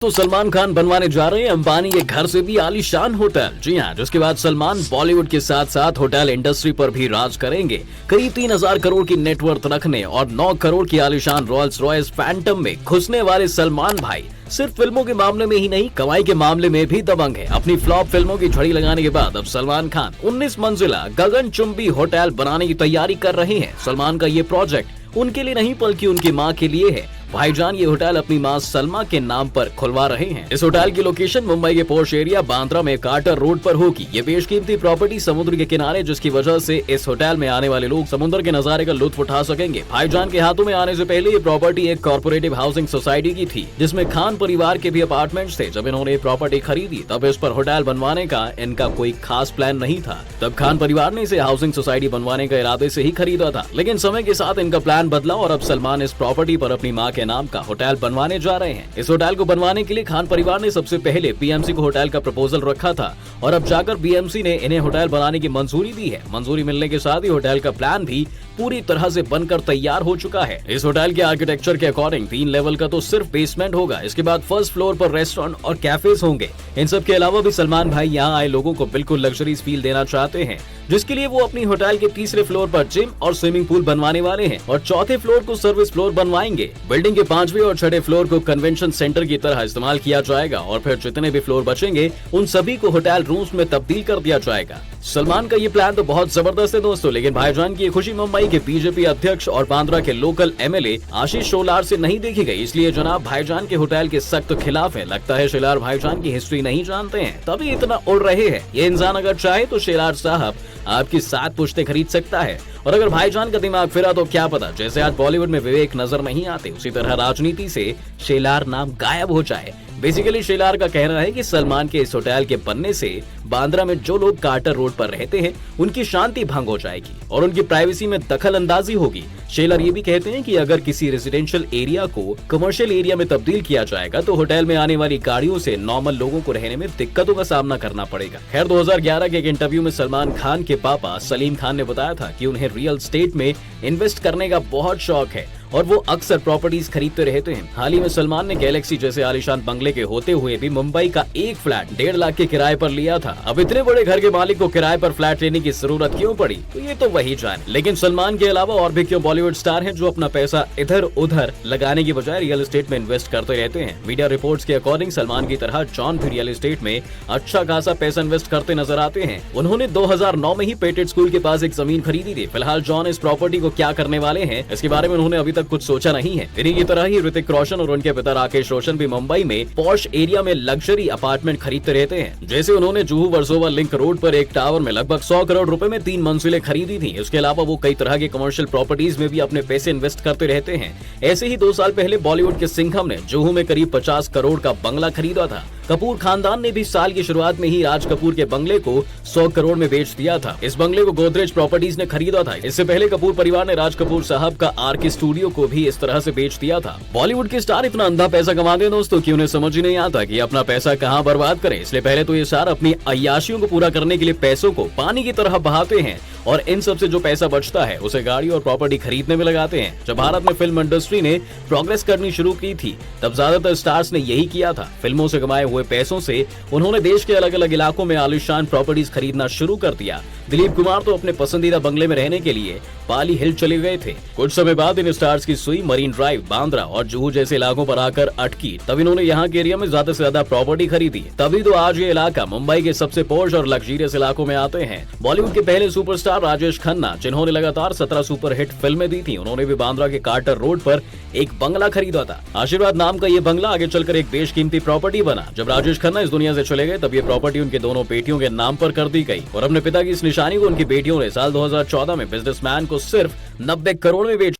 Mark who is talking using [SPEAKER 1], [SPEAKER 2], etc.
[SPEAKER 1] तो सलमान खान बनवाने जा रहे हैं अंबानी के घर से भी आलीशान होटल। जी हाँ, जिसके बाद सलमान बॉलीवुड के साथ साथ होटल इंडस्ट्री पर भी राज करेंगे। करीब 3000 करोड़ की नेटवर्थ रखने और 9 करोड़ की आलीशान रॉयल्स रॉयस फैंटम में घुसने वाले सलमान भाई सिर्फ फिल्मों के मामले में ही नहीं, कमाई के मामले में भी दबंग है। अपनी फ्लॉप फिल्मों की झड़ी लगाने के बाद अब सलमान खान 19 मंजिला गगनचुंबी होटल बनाने की तैयारी कर रहे हैं। सलमान का ये प्रोजेक्ट उनके लिए नहीं बल्कि उनकी माँ के लिए है। भाईजान ये होटल अपनी मां सलमा के नाम पर खुलवा रहे हैं। इस होटल की लोकेशन मुंबई के पोर्श एरिया बांद्रा में कार्टर रोड पर होगी। ये बेशकीमती प्रॉपर्टी समुद्र के किनारे, जिसकी वजह से इस होटल में आने वाले लोग समुद्र के नजारे का लुत्फ उठा सकेंगे। भाईजान के हाथों में आने से पहले ये प्रॉपर्टी एक कॉर्पोरेटिव हाउसिंग सोसाइटी की थी, जिसमें खान परिवार के भी अपार्टमेंट्स थे। जब इन्होंने प्रॉपर्टी खरीदी तब इस पर होटल बनवाने का इनका कोई खास प्लान नहीं था। तब खान परिवार ने इसे हाउसिंग सोसाइटी बनवाने का इरादे से ही खरीदा था, लेकिन समय के साथ इनका प्लान बदला और अब सलमान इस प्रॉपर्टी पर अपनी मां के नाम का होटल बनवाने जा रहे हैं। इस होटल को बनवाने के लिए खान परिवार ने सबसे पहले बीएमसी को होटल का प्रपोजल रखा था और अब जाकर बीएमसी ने इन्हें होटल बनाने की मंजूरी दी है। मंजूरी मिलने के साथ ही होटल का प्लान भी पूरी तरह से बनकर तैयार हो चुका है। इस होटल के आर्किटेक्चर के अकॉर्डिंग 3 लेवल का तो सिर्फ बेसमेंट होगा। इसके बाद फर्स्ट फ्लोर पर रेस्टोरेंट और कैफेज होंगे। इन सब के अलावा भी सलमान भाई यहाँ आए लोगों को बिल्कुल लग्जरीज फील देना चाहते हैं, जिसके लिए वो अपनी होटल के तीसरे फ्लोर पर जिम और स्विमिंग पूल बनवाने वाले हैं और चौथे फ्लोर को सर्विस फ्लोर बनवाएंगे। बिल्डिंग के 5वें और 6ठे फ्लोर को कन्वेंशन सेंटर की तरह इस्तेमाल किया जाएगा और फिर जितने भी फ्लोर बचेंगे उन सभी को होटल रूम्स में तब्दील कर दिया जाएगा। सलमान का ये प्लान तो बहुत जबरदस्त है दोस्तों, लेकिन भाईजान की ये खुशी मुंबई के बीजेपी अध्यक्ष और बांद्रा के लोकल एमएलए आशीष शेलार से नहीं देखी गई। इसलिए जनाब भाईजान के होटल के सख्त खिलाफ है। लगता है शेलार भाईजान की हिस्ट्री नहीं जानते हैं, तभी इतना उड़ रहे हैं। ये इंसान अगर चाहे तो शेलार साहब आपकी 7 पुश्ते खरीद सकता है। और अगर भाईजान का दिमाग फिरा तो क्या पता, जैसे आज बॉलीवुड में विवेक नजर नहीं आते, उसी तरह राजनीति से शेलार नाम गायब हो जाए। बेसिकली शेलार का कहना है कि सलमान के इस होटल के बनने से बांद्रा में जो लोग कार्टर रोड पर रहते हैं उनकी शांति भंग हो जाएगी और उनकी प्राइवेसी में दखल अंदाजी होगी। शेलार ये भी कहते हैं कि अगर किसी रेजिडेंशियल एरिया को कमर्शियल एरिया में तब्दील किया जाएगा तो होटल में आने वाली गाड़ियों से नॉर्मल लोगों को रहने में दिक्कतों का सामना करना पड़ेगा। खैर 2011 के एक इंटरव्यू में सलमान खान के पापा सलीम खान ने बताया था कि उन्हें रियल एस्टेट में इन्वेस्ट करने का बहुत शौक है और वो अक्सर प्रॉपर्टीज खरीदते रहते हैं। हाल ही में सलमान ने गैलेक्सी जैसे आलीशान बंगले के होते हुए भी मुंबई का एक फ्लैट 1.5 लाख के किराए पर लिया था। अब इतने बड़े घर के मालिक को किराए पर फ्लैट लेने की जरूरत क्यों पड़ी, तो ये तो वही जाने। लेकिन सलमान के अलावा और भी क्यों बॉलीवुड स्टार हैं जो अपना पैसा इधर उधर लगाने की बजाय रियल एस्टेट में इन्वेस्ट करते रहते हैं। मीडिया रिपोर्ट्स के अकॉर्डिंग सलमान की तरह जॉन भी रियल एस्टेट में अच्छा खासा पैसा इन्वेस्ट करते नजर आते हैं। उन्होंने 2009 में ही पेटेड स्कूल के पास एक जमीन खरीदी थी। फिलहाल जॉन इस प्रॉपर्टी को क्या करने वाले हैं इसके बारे में उन्होंने अभी तक कुछ सोचा नहीं है। इन्हीं की तरह ही ऋतिक रोशन और उनके पिता राकेश रोशन भी मुंबई में पॉश एरिया में लग्जरी अपार्टमेंट खरीदते रहते हैं। जैसे उन्होंने जुहू वर्सोवा लिंक रोड पर एक टावर में लगभग 100 करोड़ रुपए में 3 मंजिलें खरीदी थी। इसके अलावा वो कई तरह के कमर्शियल प्रॉपर्टीज में भी अपने पैसे इन्वेस्ट करते रहते हैं। ऐसे ही 2 साल पहले बॉलीवुड के सिंघम ने जुहू में करीब 50 करोड़ का बंगला खरीदा था। कपूर खानदान ने भी साल की शुरुआत में ही राज कपूर के बंगले को 100 करोड़ में बेच दिया था। इस बंगले को गोदरेज प्रॉपर्टीज ने खरीदा था। इससे पहले कपूर परिवार ने राज कपूर साहब का आरके स्टूडियो को भी इस तरह से बेच दिया था। बॉलीवुड के स्टार इतना अंधा पैसा कमाते हैं दोस्तों कि उन्हें समझ ही नहीं आता कि अपना पैसा कहां बर्बाद करें। इसलिए पहले तो ये स्टार अपनी अय्याशियों को पूरा करने के लिए पैसों को पानी की तरह बहाते हैं और इन सब से जो पैसा बचता है उसे गाड़ी और प्रॉपर्टी खरीदने में लगाते हैं। जब भारत में फिल्म इंडस्ट्री ने प्रोग्रेस करनी शुरू की थी तब ज्यादातर स्टार्स ने यही किया था। फिल्मों से कमाए हुए पैसों से उन्होंने देश के अलग अलग इलाकों में आलीशान प्रॉपर्टीज खरीदना शुरू कर दिया। दिलीप कुमार तो अपने पसंदीदा बंगले में रहने के लिए पाली हिल चले गए थे। कुछ समय बाद इन स्टार्स की सुई मरीन ड्राइव, बांद्रा और जुहू जैसे इलाकों पर आकर अटकी। तब इन्होंने यहाँ के एरिया में ज्यादा से ज्यादा प्रॉपर्टी खरीदी। तभी तो आज ये इलाका मुंबई के सबसे पॉश और लग्जरियस इलाकों में आते हैं। बॉलीवुड के पहले सुपरस्टार राजेश खन्ना, जिन्होंने लगातार 17 सुपरहिट फिल्में दी थी, उन्होंने भी बांद्रा के कार्टर रोड पर एक बंगला खरीदा था। आशीर्वाद नाम का ये बंगला आगे चलकर एक बेशकीमती प्रॉपर्टी बना। जब राजेश खन्ना इस दुनिया से चले गए तब ये प्रॉपर्टी उनके दोनों बेटियों के नाम पर कर दी गई और अपने पिता की इस निशानी को उनकी बेटियों ने साल 2014 में बिजनेसमैन को सिर्फ 90 करोड़ में बेच